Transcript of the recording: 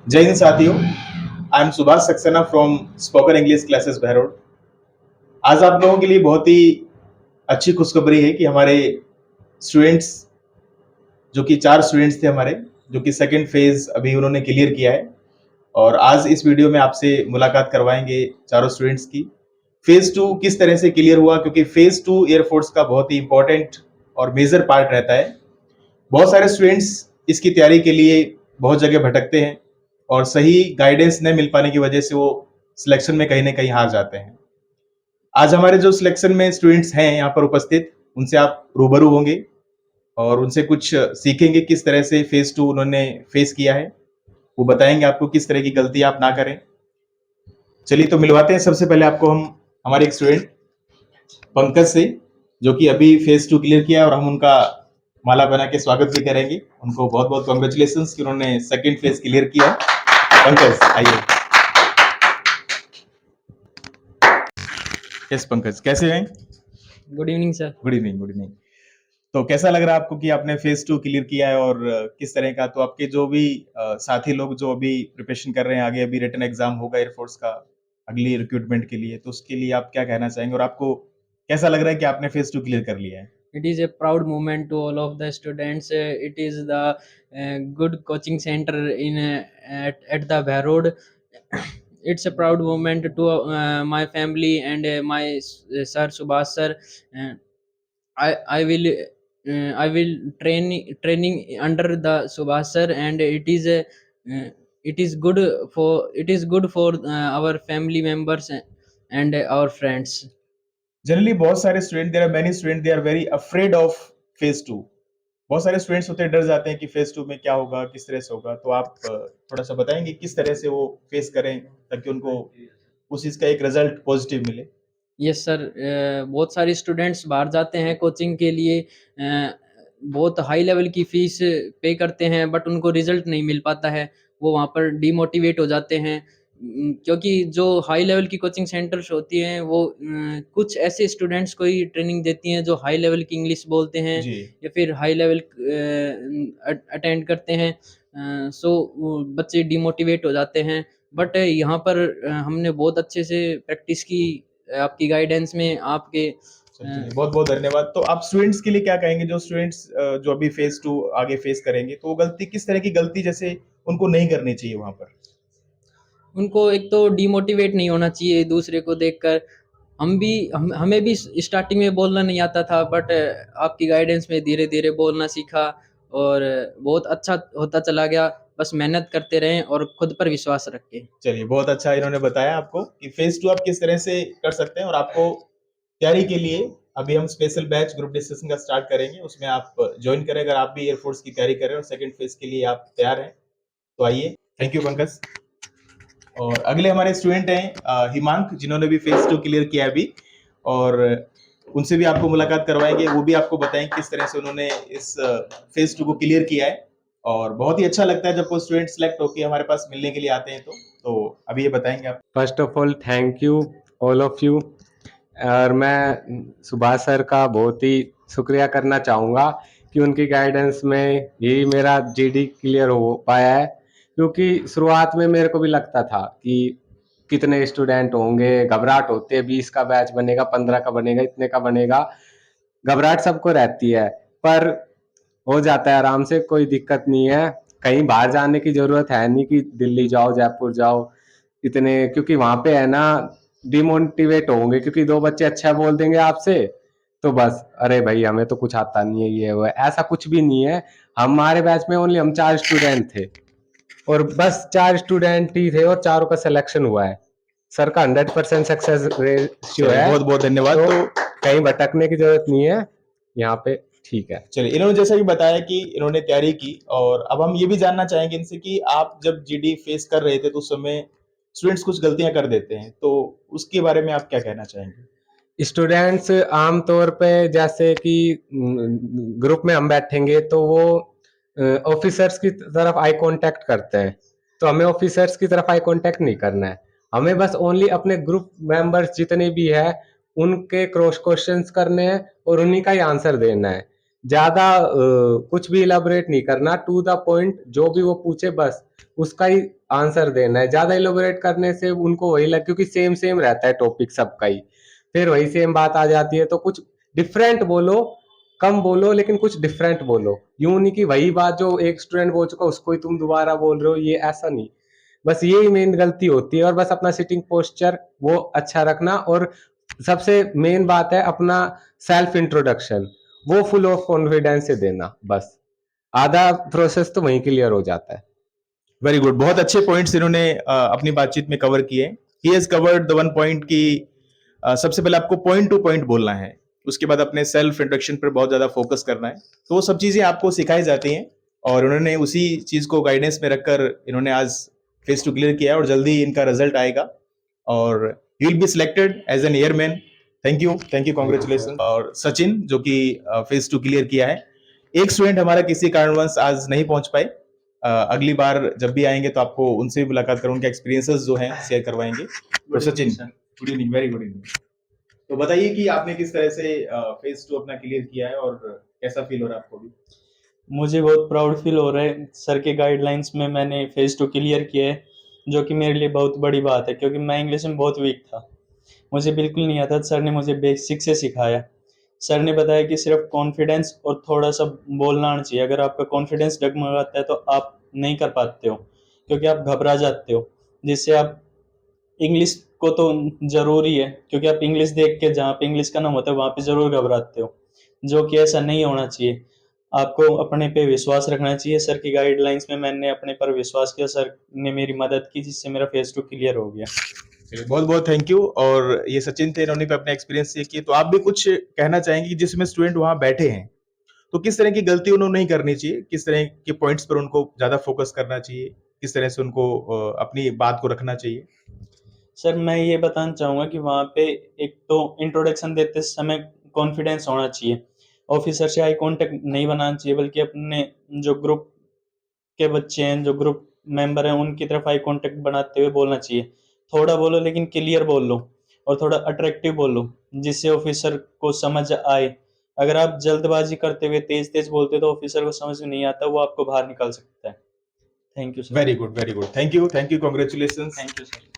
जय हिंद साथियों। I am Subhash Saxena from spoken English classes Behror. आज आप लोगों के लिए बहुत ही अच्छी खुशखबरी है कि हमारे स्टूडेंट्स जो कि 4 स्टूडेंट्स थे हमारे, जो कि सेकंड फेज अभी उन्होंने क्लियर किया है। और आज इस वीडियो में आपसे मुलाकात करवाएंगे चारों स्टूडेंट्स की। फेज 2 किस तरह से क्लियर हुआ, क्योंकि फेज 2 एयरफोर्स का बहुत ही इंपॉर्टेंट और मेजर पार्ट रहता है। बहुत सारे स्टूडेंट्स इसकी तैयारी के लिए बहुत जगह भटकते हैं और सही गाइडेंस न मिल पाने की वजह से वो सिलेक्शन में कहीं ना कहीं हार जाते हैं। आज हमारे जो सिलेक्शन में स्टूडेंट्स हैं यहाँ पर उपस्थित, उनसे आप रूबरू होंगे और उनसे कुछ सीखेंगे किस तरह से फेज 2 उन्होंने फेस किया है। वो बताएंगे आपको किस तरह की गलती आप ना करें। चलिए तो मिलवाते हैं सबसे पहले आपको हम हमारे एक स्टूडेंट पंकज से, जो कि अभी फेज 2 क्लियर किया है, और हम उनका माला बना के स्वागत भी करेंगे। उनको बहुत बहुत कॉन्ग्रेचुलेशन कि उन्होंने सेकंड फेज क्लियर किया है। पंकज आइए। यस पंकज, कैसे हैं? Good evening sir. Good evening, good evening. तो कैसा लग रहा है आपको कि आपने फेज 2 क्लियर किया है, और किस तरह का, तो आपके जो भी साथी लोग जो अभी प्रिपरेशन कर रहे हैं, आगे अभी रिटन एग्जाम होगा एयरफोर्स का अगली रिक्रूटमेंट के लिए, तो उसके लिए आप क्या कहना चाहेंगे, और आपको कैसा लग रहा है कि आपने फेज 2 क्लियर कर लिया है? It is a proud moment to all of the students. It is the good coaching center in at the Bhairod. It's a proud moment to my family and my sir Subhash sir. Uh, I will training under the Subhash sir, and uh, it is good for our family members and our friends. Generally बहुत सारे student, there are many student, they are very afraid of phase 2। बहुत सारे students होते हैं, डर जाते हैं कि फेज 2 में क्या होगा, किस तरह से होगा। तो आप थोड़ा सा बताएंगे किस तरह से वो फेस करें ताकि उनको उस चीज का एक रिजल्ट पॉजिटिव मिले। Yes sir. बहुत सारे स्टूडेंट्स बाहर जाते हैं कोचिंग के लिए, बहुत हाई लेवल की फीस पे करते हैं, बट उनको रिजल्ट नहीं मिल पाता है। वो वहाँ पर डीमोटिवेट हो जाते हैं, क्योंकि जो हाई लेवल की कोचिंग सेंटर्स होती हैं वो कुछ ऐसे स्टूडेंट्स को ही ट्रेनिंग देती हैं जो हाई लेवल की इंग्लिश बोलते हैं जी। या फिर हाई लेवल अटेंड करते हैं। सो बच्चे डीमोटिवेट हो जाते हैं। बट यहाँ पर हमने बहुत अच्छे से प्रैक्टिस की, आपकी गाइडेंस में, आपके बहुत बहुत धन्यवाद। तो आप स्टूडेंट्स के लिए क्या कहेंगे, जो स्टूडेंट्स जो अभी फेज 2 आगे फेस करेंगे, तो वो गलती किस तरह की गलती जैसे उनको नहीं करनी चाहिए वहां पर? उनको एक तो डीमोटिवेट नहीं होना चाहिए दूसरे को देखकर। हमें भी स्टार्टिंग में बोलना नहीं आता था, बट आपकी गाइडेंस में धीरे धीरे बोलना सीखा और बहुत अच्छा होता चला गया। बस मेहनत करते रहें और खुद पर विश्वास रखें। चलिए, बहुत अच्छा इन्होंने बताया आपको कि फेज 2 आप किस तरह से कर सकते हैं, और आपको तैयारी के लिए अभी हम स्पेशल बैच ग्रुप डिस्कशन का स्टार्ट करेंगे, उसमें आप ज्वाइन करें अगर आप भी एयरफोर्स की तैयारी कर रहे हैं और सेकंड फेज के लिए आप तैयार हैं। तो आइए। Thank you Pankaj. और अगले हमारे स्टूडेंट हैं हिमांक, जिन्होंने भी फेज 2 क्लियर किया अभी, और उनसे भी आपको मुलाकात करवाएंगे। वो भी आपको बताएंगे किस तरह से उन्होंने इस फेज 2 को क्लियर किया है। और बहुत ही अच्छा लगता है जब कोई स्टूडेंट सेलेक्ट होकर हमारे पास मिलने के लिए आते हैं। तो अभी ये बताएंगे आप। First of all thank you all of you. और मैं सुभाष सर का बहुत ही शुक्रिया करना चाहूँगा कि उनकी गाइडेंस में ही मेरा जीडी क्लियर हो पाया है। क्योंकि शुरुआत में मेरे को भी लगता था कि कितने स्टूडेंट होंगे, घबराहट होती है, 20 का बैच बनेगा, 15 का बनेगा, इतने का बनेगा, घबराहट सबको रहती है। पर हो जाता है आराम से, कोई दिक्कत नहीं है। कहीं बाहर जाने की जरूरत है नहीं कि दिल्ली जाओ, जयपुर जाओ इतने, क्योंकि वहां पे है ना डिमोटिवेट होंगे, क्योंकि 2 बच्चे अच्छा बोल देंगे आपसे तो बस अरे भाई हमें तो कुछ आता नहीं है, ये वो है। ऐसा कुछ भी नहीं है। हमारे बैच में ओनली हम 4 स्टूडेंट थे, और बस 4 स्टूडेंट ही थे और चारों का सिलेक्शन हुआ है। सर का 100% सक्सेस रेशियो है। बहुत बहुत धन्यवाद। तो कहीं भटकने की जरूरत नहीं है यहाँ पे, ठीक है। चलिए, इन्होंने जैसा कि बताया कि इन्होंने तैयारी की, और अब हम ये भी जानना चाहेंगे इनसे कि आप जब जीडी फेस कर रहे थे तो उस समय स्टूडेंट्स कुछ गलतियां कर देते हैं, तो उसके बारे में आप क्या कहना चाहेंगे? स्टूडेंट्स आमतौर पे जैसे कि ग्रुप में हम बैठेंगे तो वो ऑफिसर्स की तरफ आई कांटेक्ट करते हैं, तो हमें ऑफिसर्स की तरफ आई कांटेक्ट नहीं करना है। हमें बस ओनली अपने ग्रुप मेंबर्स जितने भी है उनके क्रॉस क्वेश्चंस करने हैं और उन्हीं का ही आंसर देना है। ज्यादा कुछ भी इलाबोरेट नहीं करना, टू द पॉइंट, जो भी वो पूछे बस उसका ही आंसर देना है। ज्यादा इलाबोरेट करने से उनको वही लग, क्योंकि सेम सेम रहता है टॉपिक सबका ही, फिर वही सेम बात आ जाती है। तो कुछ डिफरेंट बोलो, कम बोलो लेकिन कुछ डिफरेंट बोलो। यूं नहीं कि वही बात जो एक स्टूडेंट बोल चुका उसको ही तुम दोबारा बोल रहे हो, ये ऐसा नहीं। बस यही मेन गलती होती है। और बस अपना सिटिंग पोस्चर वो अच्छा रखना, और सबसे मेन बात है अपना सेल्फ इंट्रोडक्शन, वो फुल ऑफ कॉन्फिडेंस से देना। बस आधा प्रोसेस तो वहीं क्लियर हो जाता है। वेरी गुड, बहुत अच्छे पॉइंट्स इन्होंने अपनी बातचीत में कवर किए। He has covered the one point की सबसे पहले आपको पॉइंट टू पॉइंट बोलना है, उसके बाद अपने सेल्फ इंट्रोडक्शन पर बहुत ज्यादा फोकस करना है। तो वो सब चीजें आपको सिखाई जाती हैं और उन्होंने उसी चीज को गाइडेंस में रखकर इन्होंने आज फेस टू क्लियर किया और जल्दी इनका रिजल्ट आएगा और you will be selected as an airman. Thank you congratulation. और सचिन जो कि फेस टू क्लियर किया है। एक स्टूडेंट हमारा किसी कारणवश आज नहीं पहुंच पाए, अगली बार जब भी आएंगे तो आपको उनसे भी मुलाकात कर उनके एक्सपीरियंसेस जो हैं शेयर करवाएंगे। तो Sachin, good evening, very good evening. तो बताइए कि आपने किस तरह से फेज टू अपना क्लियर किया है और कैसा फील हो रहा है आपको भी? मुझे बहुत प्राउड फील हो रहा है। सर के गाइडलाइंस में मैंने फेज टू क्लियर किया है, जो कि मेरे लिए बहुत बड़ी बात है, क्योंकि मैं इंग्लिश में बहुत वीक था, मुझे बिल्कुल नहीं आता। सर ने मुझे बेसिक से सिखाया। सर ने बताया कि सिर्फ कॉन्फिडेंस और थोड़ा सा बोलना आना चाहिए। अगर आपका कॉन्फिडेंस डगमगाता है तो आप नहीं कर पाते हो, क्योंकि आप घबरा जाते हो, जिससे आप इंग्लिश को तो ज़रूरी है, क्योंकि आप इंग्लिश देख के जहाँ पे इंग्लिश का नाम होता है वहाँ पे ज़रूर घबराते हो, जो कि ऐसा नहीं होना चाहिए। आपको अपने पे विश्वास रखना चाहिए। सर की गाइडलाइंस में मैंने अपने पर विश्वास किया, सर ने मेरी मदद की, जिससे मेरा फेज टू क्लियर हो गया। बहुत बहुत थैंक यू। और ये सचिन थे, इन्होंने भी अपने एक्सपीरियंस शेयर किए। तो आप भी कुछ कहना चाहेंगे कि जिसमें स्टूडेंट वहां बैठे हैं तो किस तरह की गलती उन्होंने नहीं करनी चाहिए, किस तरह के पॉइंट्स पर उनको ज्यादा फोकस करना चाहिए, किस तरह से उनको अपनी बात को रखना चाहिए? सर मैं ये बताना चाहूँगा कि वहाँ पे एक तो इंट्रोडक्शन देते समय कॉन्फिडेंस होना चाहिए। ऑफिसर से आई कांटेक्ट नहीं बनाना चाहिए, बल्कि अपने जो ग्रुप के बच्चे हैं, जो ग्रुप मेंबर हैं, उनकी तरफ आई कांटेक्ट बनाते हुए बोलना चाहिए। थोड़ा बोलो लेकिन क्लियर बोल लो, और थोड़ा अट्रैक्टिव बोलो, जिससे ऑफिसर को समझ आए। अगर आप जल्दबाजी करते हुए तेज-तेज बोलते हो तो ऑफिसर को समझ में नहीं आता, वो आपको बाहर निकाल सकता है। Thank you sir. Very good, thank you, congratulation. Thank you sir.